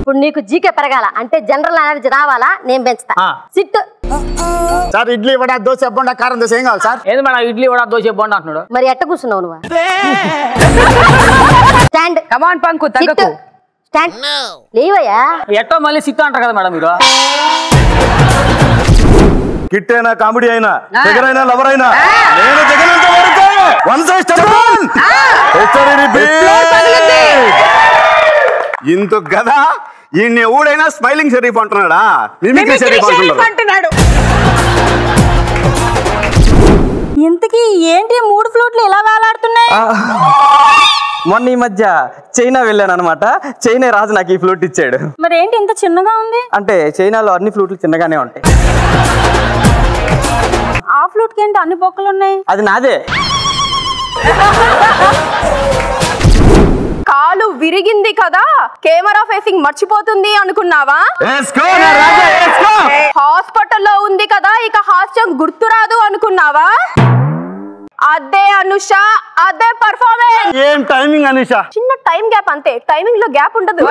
ఇప్పుడు నీకు జీకే పెరగాల అంటే జనరల్ నాలెడ్జ్ రావాలా నేను పెంచుతా సిట్ సార్ ఇడ్లీ వడ దోశ బొండ కారం దోశ ఏం కావాలి సార్ ఏది మేడం ఇడ్లీ వడ దోశ బొండ అంటున్నాడు మరి ఎట్ట కూర్చున్నావు నువ్వు స్టాండ్ కమాన్ పంకు తగ్గకు స్టాండ్ లేవయ్యా ఎట్టో మళ్ళీ సిట్ అంటారు కదా మేడం మీరు కిట్ అయినా కామెడీ అయినా జగన్ అయినా లవర్ అయినా నేను జగనంత వరకు వన్ సైడ్ ఇంత కదా ఈయన ఎవడైనా స్మైలింగ్ షరీఫ్ అంటున్నాడా మిమిక్రీ షరీఫ్ అంటున్నాడు ఇంతకీ ఏంటి 3 ఫ్లూట్లు ఇలా వేలాడుతున్నాయి మొన్న ఈ మధ్య చైనా వెళ్ళాను అనమాట చైనా రాజు నాకు ఈ ఫ్లూట్ ఇచ్చాడు మరి ఏంటి ఇంత చిన్నగా ఉంది అంటే చైనాలో అన్ని ఫ్లూట్లు చిన్నగానే ఉంటాయి ఆ ఫ్లూట్ కి ఏంటి అన్ని బొక్కలు ఉన్నాయి అది నాదే కాలు విరిగింది కదా కెమెరా ఫేసింగ్ మర్చిపోతుంది అనుకున్నావా హాస్పిటల్లో ఉంది కదా ఇక హాస్యం గుర్తురాదు అనుకున్నావా అదే అనుష అదే పర్ఫార్మెన్స్ ఏం టైమింగ్ అనుష చిన్న టైం గ్యాప్ అంతే టైమింగ్ లో గ్యాప్ ఉండదు